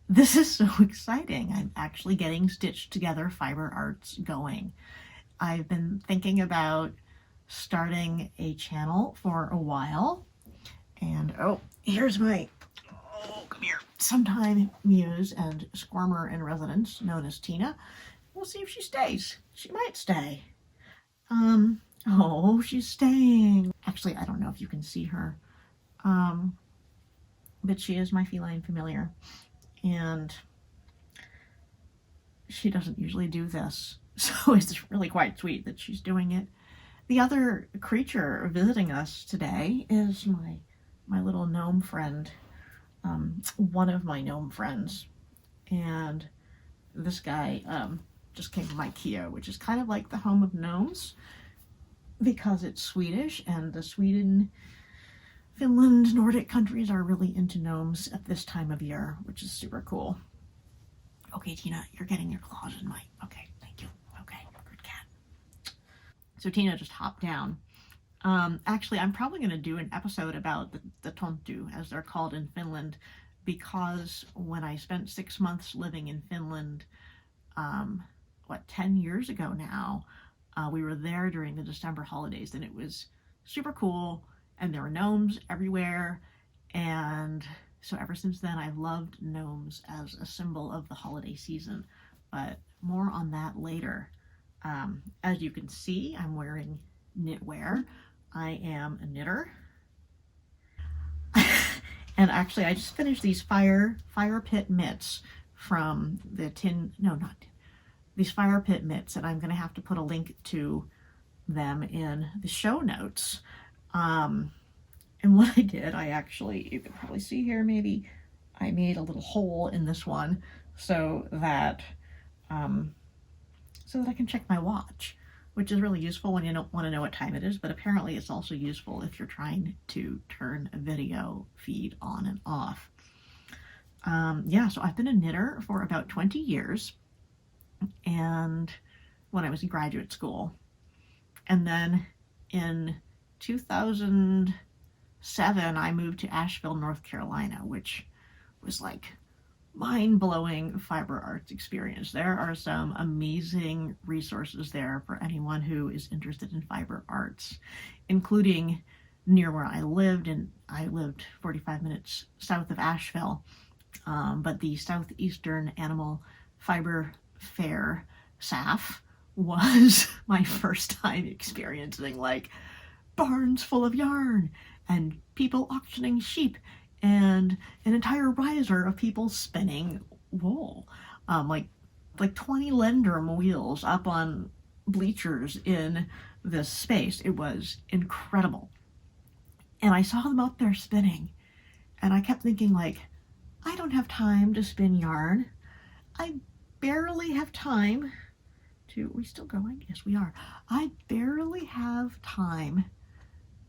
this is so exciting. I'm actually getting stitched together fiber arts going. I've been thinking about starting a channel for a while. And oh, here's my, oh, come here, sometime muse and squirmer in residence known as Tina. We'll see if she stays. She might stay. Oh, she's staying. Actually, I don't know if you can see her. But she is my feline familiar. And she doesn't usually do this. So it's really quite sweet that she's doing it. The other creature visiting us today is my little gnome friend, one of my gnome friends. And this guy just came from IKEA, which is kind of like the home of gnomes because it's Swedish, and the Sweden, Finland, Nordic countries are really into gnomes at this time of year, which is super cool. Okay, Tina, you're getting your claws in my... Okay, thank you. Okay, good cat. So Tina just hopped down. Actually, I'm probably going to do an episode about the tonttu, as they're called in Finland, because when I spent 6 months living in Finland, 10 years ago now, we were there during the December holidays, and it was super cool, and there were gnomes everywhere, and so ever since then I've loved gnomes as a symbol of the holiday season, but more on that later. As you can see, I'm wearing knitwear. I am a knitter. And actually, I just finished these fire pit mitts from the these fire pit mitts, and I'm going to have to put a link to them in the show notes. And what I did, you can probably see here maybe, I made a little hole in this one so that I can check my watch, which is really useful when you don't want to know what time it is, but apparently it's also useful if you're trying to turn a video feed on and off. So I've been a knitter for about 20 years, and when I was in graduate school. And then in 2007, I moved to Asheville, North Carolina, which was like mind-blowing fiber arts experience. There are some amazing resources there for anyone who is interested in fiber arts, including near where I lived, and I lived 45 minutes south of Asheville, but the Southeastern Animal Fiber Fair, SAF, was my first time experiencing like barns full of yarn and people auctioning sheep and an entire riser of people spinning wool, like 20 Lendrum wheels up on bleachers in this space. It was incredible. And I saw them out there spinning, and I kept thinking, like, I don't have time to spin yarn. I barely have time to... Are we still going? Yes, we are. I barely have time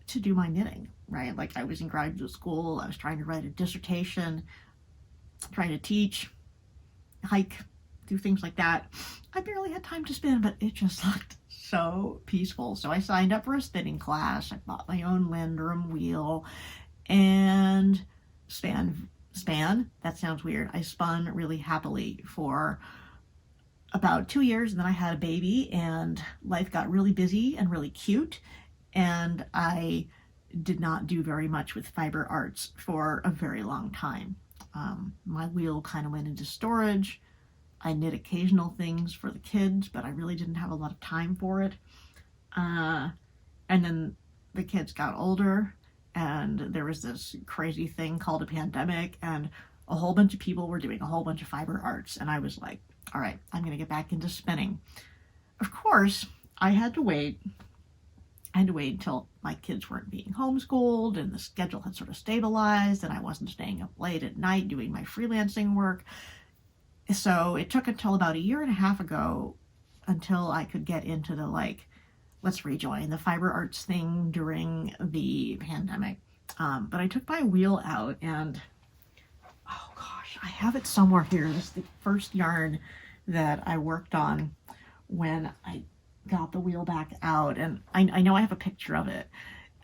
to do my knitting, right? Like, I was in graduate school, I was trying to write a dissertation, trying to teach, hike, do things like that. I barely had time to spin, but it just looked so peaceful. So I signed up for a spinning class. I bought my own Lendrum wheel and span. That sounds weird. I spun really happily for about 2 years, and then I had a baby, and life got really busy and really cute, and I did not do very much with fiber arts for a very long time. My wheel kind of went into storage. I knit occasional things for the kids, but I really didn't have a lot of time for it. And then the kids got older, and there was this crazy thing called a pandemic, and a whole bunch of people were doing a whole bunch of fiber arts, and I was like, all right, I'm going to get back into spinning. Of course, I had to wait until my kids weren't being homeschooled and the schedule had sort of stabilized and I wasn't staying up late at night doing my freelancing work. So it took until about 1.5 years ago until I could get into the, like, let's rejoin the fiber arts thing during the pandemic. But I took my wheel out, and oh gosh, I have it somewhere here. This is the first yarn that I worked on when I got the wheel back out, and I know I have a picture of it.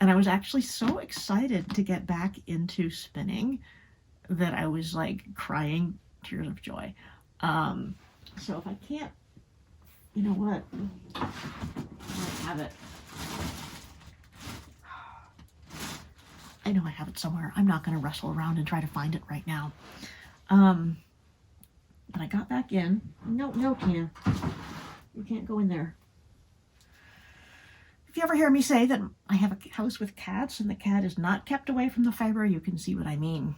And I was actually so excited to get back into spinning that I was like crying tears of joy. So if I can't, you know what? I have it. I know I have it somewhere. I'm not going to wrestle around and try to find it right now. But I got back in. No, Tina. You can't go in there. If you ever hear me say that I have a house with cats and the cat is not kept away from the fiber, you can see what I mean.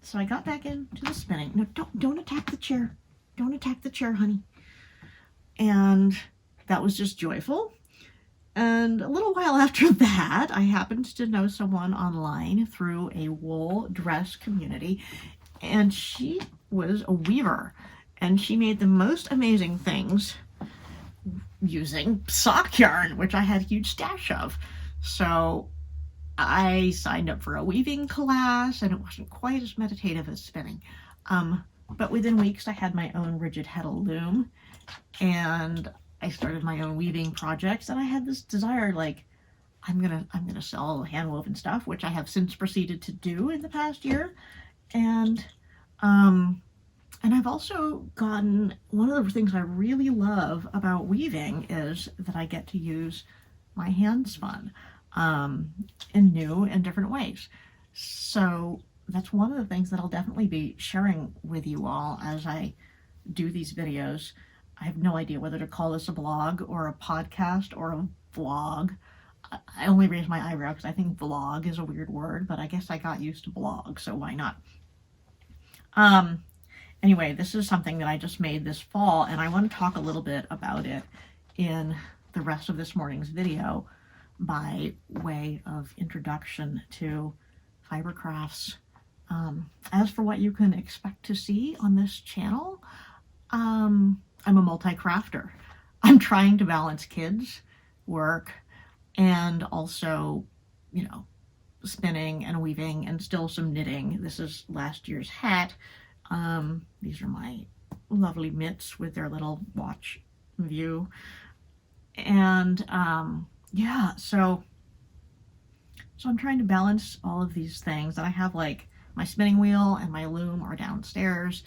So I got back into the spinning. No, don't attack the chair. Don't attack the chair, honey. And that was just joyful. And a little while after that, I happened to know someone online through a wool dress community, and she was a weaver, and she made the most amazing things using sock yarn, which I had a huge stash of. So I signed up for a weaving class, and it wasn't quite as meditative as spinning. But within weeks, I had my own rigid heddle loom, and I started my own weaving projects, and I had this desire, like, I'm gonna sell hand-woven stuff, which I have since proceeded to do in the past year. And I've also gotten, one of the things I really love about weaving is that I get to use my hand spun in new and different ways. So that's one of the things that I'll definitely be sharing with you all as I do these videos. I have no idea whether to call this a blog or a podcast or a vlog. I only raise my eyebrow because I think vlog is a weird word, but I guess I got used to blog, so why not? Anyway, this is something that I just made this fall, and I want to talk a little bit about it in the rest of this morning's video by way of introduction to fiber crafts. As for what you can expect to see on this channel, I'm a multi-crafter. I'm trying to balance kids, work, and also, you know, spinning and weaving and still some knitting. This is last year's hat. These are my lovely mitts with their little watch view. And yeah, so I'm trying to balance all of these things. And I have, like, my spinning wheel and my loom are downstairs.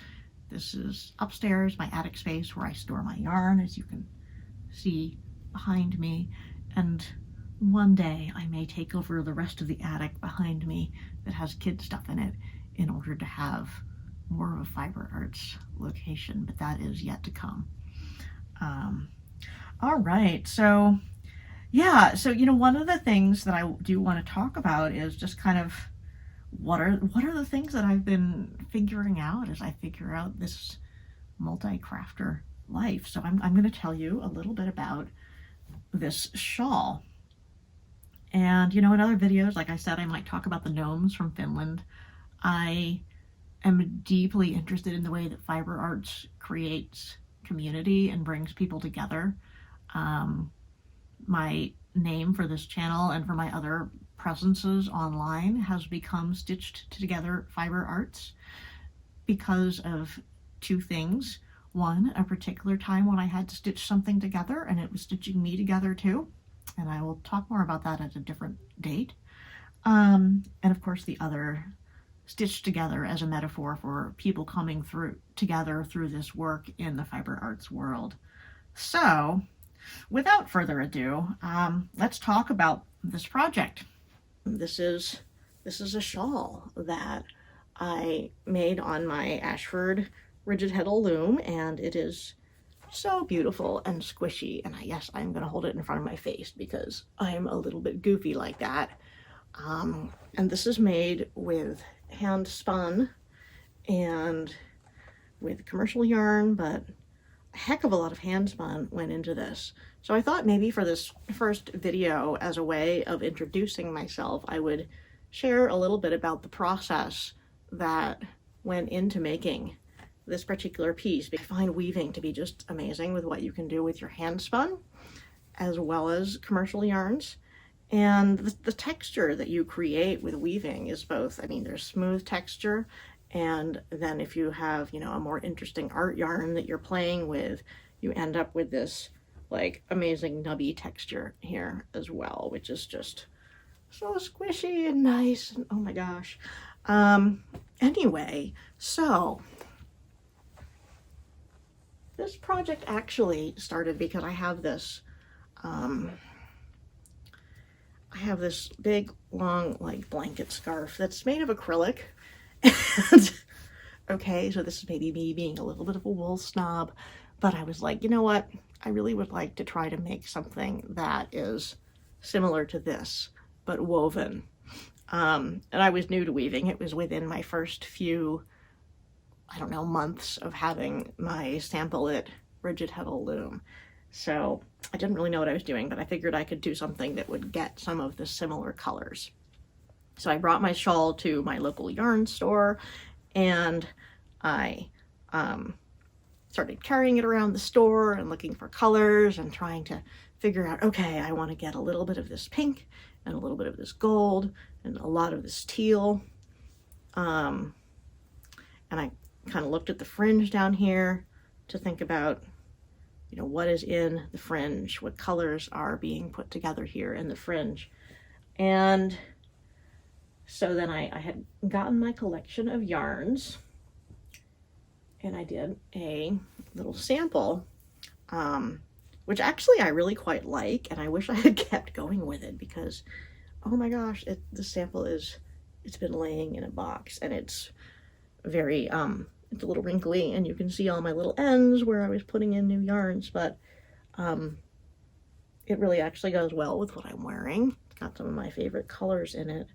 This is upstairs, my attic space where I store my yarn, as you can see behind me. And one day I may take over the rest of the attic behind me that has kid stuff in it in order to have more of a fiber arts location, but that is yet to come. All right, so yeah, so, you know, one of the things that I do want to talk about is just kind of what are the things that I've been figuring out as I figure out this multi-crafter life. So I'm going to tell you a little bit about this shawl. And, you know, in other videos, like I said, I might talk about the gnomes from Finland. I am deeply interested in the way that fiber arts creates community and brings people together. My name for this channel and for my other presences online has become Stitched Together Fiber Arts because of two things. One, a particular time when I had to stitch something together, and it was stitching me together too. And I will talk more about that at a different date. And of course the other, stitched together as a metaphor for people coming together through this work in the fiber arts world. So without further ado, let's talk about this project. This is a shawl that I made on my Ashford rigid heddle loom, and it is so beautiful and squishy. And yes, I'm going to hold it in front of my face because I'm a little bit goofy like that. And this is made with hand spun and with commercial yarn, but a heck of a lot of hand spun went into this. So I thought maybe for this first video, as a way of introducing myself, I would share a little bit about the process that went into making this particular piece. I find weaving to be just amazing with what you can do with your hand spun as well as commercial yarns. And the texture that you create with weaving is both, I mean, there's smooth texture, and then if you have, you know, a more interesting art yarn that you're playing with, you end up with this like amazing nubby texture here as well, which is just so squishy and nice, and oh my gosh. Anyway, so this project actually started because I have this big long like blanket scarf that's made of acrylic. And okay, so this is maybe me being a little bit of a wool snob, but I was like, you know what? I really would like to try to make something that is similar to this, but woven. And I was new to weaving. It was within my first few, I don't know, months of having my sample-it rigid heddle loom. So I didn't really know what I was doing, but I figured I could do something that would get some of the similar colors. So I brought my shawl to my local yarn store, and I started carrying it around the store and looking for colors and trying to figure out, okay, I want to get a little bit of this pink and a little bit of this gold and a lot of this teal. And I kind of looked at the fringe down here to think about, you know, what is in the fringe, what colors are being put together here in the fringe. And so then I had gotten my collection of yarns, and I did a little sample, which actually I really quite like, and I wish I had kept going with it because, oh my gosh, the sample it's been laying in a box, and it's very, it's a little wrinkly, and you can see all my little ends where I was putting in new yarns, but it really actually goes well with what I'm wearing. It's got some of my favorite colors in it,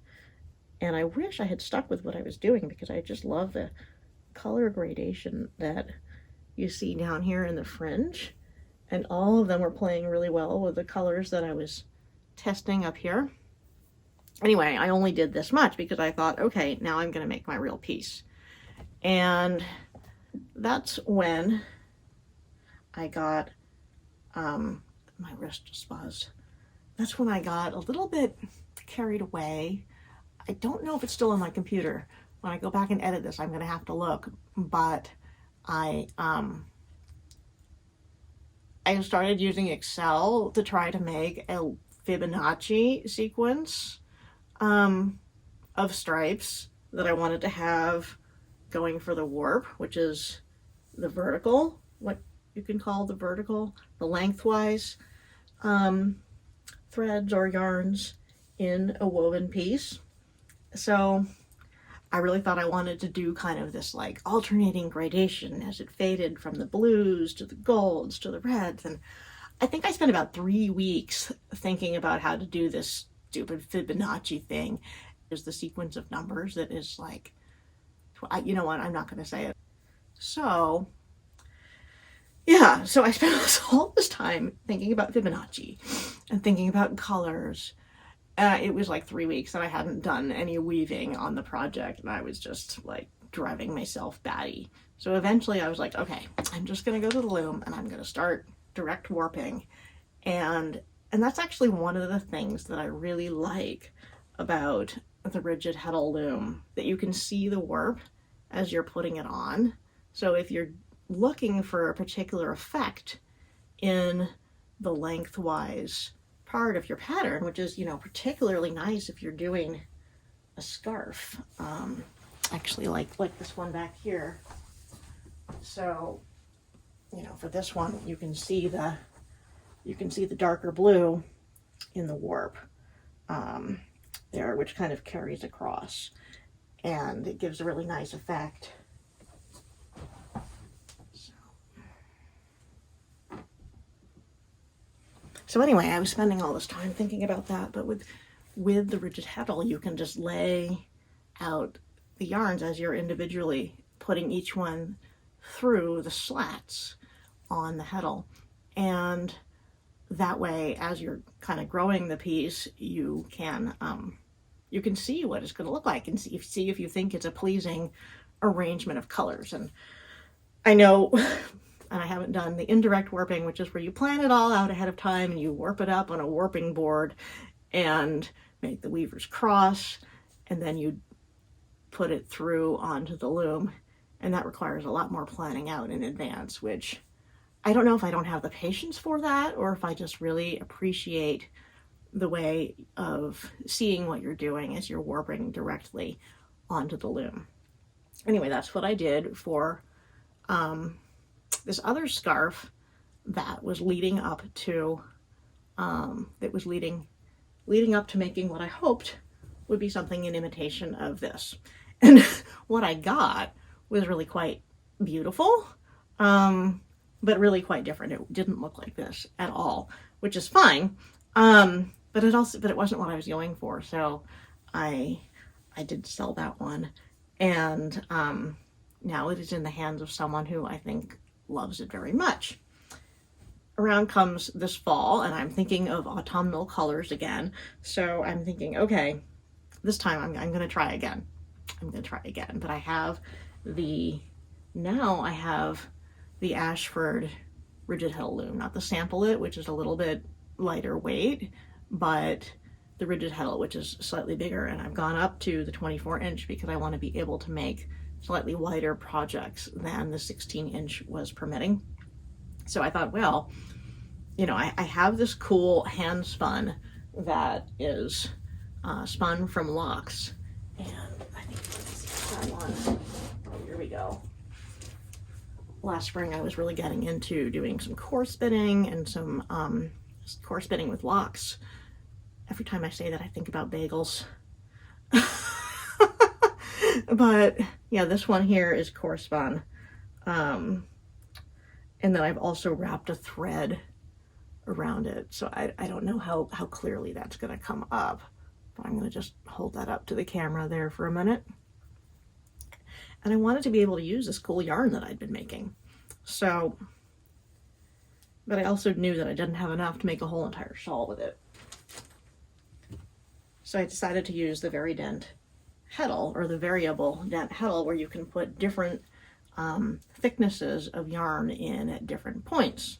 and I wish I had stuck with what I was doing because I just love the color gradation that you see down here in the fringe, and all of them were playing really well with the colors that I was testing up here. Anyway, I only did this much because I thought, okay, now I'm going to make my real piece. And that's when I got, my wrist just buzzed. That's when I got a little bit carried away. I don't know if it's still on my computer. When I go back and edit this, I'm going to have to look, but I started using Excel to try to make a Fibonacci sequence of stripes that I wanted to have going for the warp, which is the vertical, what you can call the vertical, the lengthwise threads or yarns in a woven piece. So I really thought I wanted to do kind of this like alternating gradation as it faded from the blues to the golds to the reds. And I think I spent about 3 weeks thinking about how to do this stupid Fibonacci thing. There's the sequence of numbers that is like, you know what, I'm not going to say it. So yeah, so I spent all this time thinking about Fibonacci and thinking about colors. It was like 3 weeks and I hadn't done any weaving on the project, and I was just like driving myself batty. So eventually I was like, okay, I'm just going to go to the loom and I'm going to start direct warping. And that's actually one of the things that I really like about the rigid heddle loom, that you can see the warp as you're putting it on. So if you're looking for a particular effect in the lengthwise part of your pattern, which is, you know, particularly nice if you're doing a scarf, actually like this one back here. So, you know, for this one, you can see the darker blue in the warp there, which kind of carries across, and it gives a really nice effect. So anyway, I was spending all this time thinking about that, but with the rigid heddle, you can just lay out the yarns as you're individually putting each one through the slats on the heddle. And that way, as you're kind of growing the piece, you can see what it's going to look like and see if you think it's a pleasing arrangement of colors. And I know, and I haven't done the indirect warping, which is where you plan it all out ahead of time and you warp it up on a warping board and make the weaver's cross, and then you put it through onto the loom. And that requires a lot more planning out in advance, which I don't know if I don't have the patience for that, or if I just really appreciate the way of seeing what you're doing as you're warping directly onto the loom. Anyway, that's what I did for this other scarf that was leading up to leading up to making what I hoped would be something in imitation of this. And what I got was really quite beautiful, but really quite different. It didn't look like this at all, which is fine. But it wasn't what I was going for. So I did sell that one. And now it is in the hands of someone who I think loves it very much. Around comes this fall, and I'm thinking of autumnal colors again. So I'm thinking, okay, this time I'm going to try again. But I have the Ashford rigid heddle loom, not the sample it, which is a little bit lighter weight, but the rigid heddle, which is slightly bigger. And I've gone up to the 24-inch because I want to be able to make slightly wider projects than the 16-inch was permitting. So I thought, well, you know, I have this cool hand spun that is spun from locks, and I think here we go. Last spring I was really getting into doing some core spinning and some core spinning with locks. Every time I say that I think about bagels. But yeah, this one here is core spun. And then I've also wrapped a thread around it. So I don't know how clearly that's going to come up, but I'm going to just hold that up to the camera there for a minute. And I wanted to be able to use this cool yarn that I'd been making. So, but I also knew that I didn't have enough to make a whole entire shawl with it. So I decided to use the vari-dent heddle, or the variable dent heddle, where you can put different thicknesses of yarn in at different points.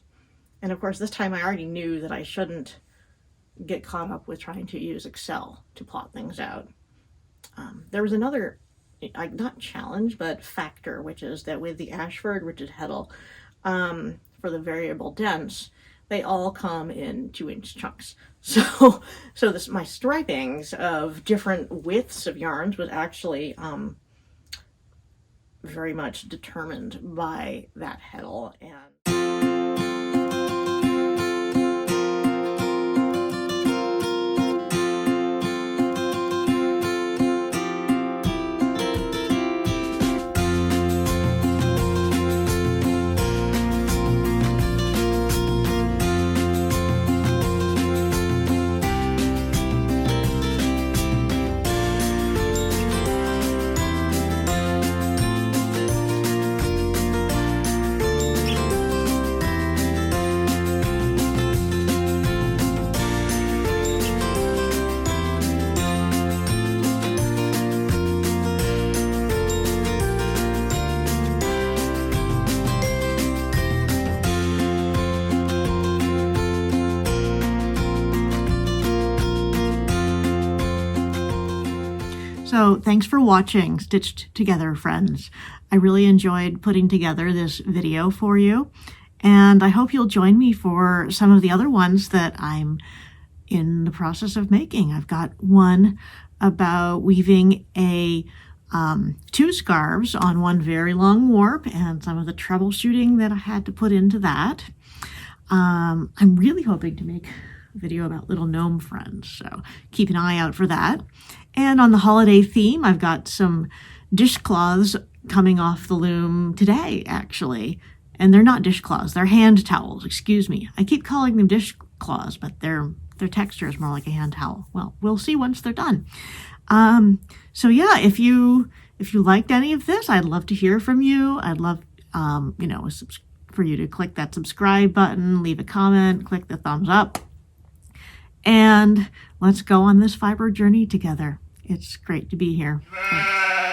And of course, this time I already knew that I shouldn't get caught up with trying to use Excel to plot things out. There was another, not challenge, but factor, which is that with the Ashford rigid heddle, for the variable dents, they all come in 2-inch chunks. So my stripings of different widths of yarns was actually very much determined by that heddle. So thanks for watching Stitched Together, friends. I really enjoyed putting together this video for you, and I hope you'll join me for some of the other ones that I'm in the process of making. I've got one about weaving two scarves on one very long warp, and some of the troubleshooting that I had to put into that. I'm really hoping to make a video about little gnome friends, so keep an eye out for that. And on the holiday theme, I've got some dishcloths coming off the loom today, actually. And they're not dishcloths, they're hand towels, excuse me. I keep calling them dishcloths, but their texture is more like a hand towel. Well, we'll see once they're done. So yeah, if you liked any of this, I'd love to hear from you. I'd love, for you to click that subscribe button, leave a comment, click the thumbs up, and let's go on this fiber journey together. It's great to be here. Thanks.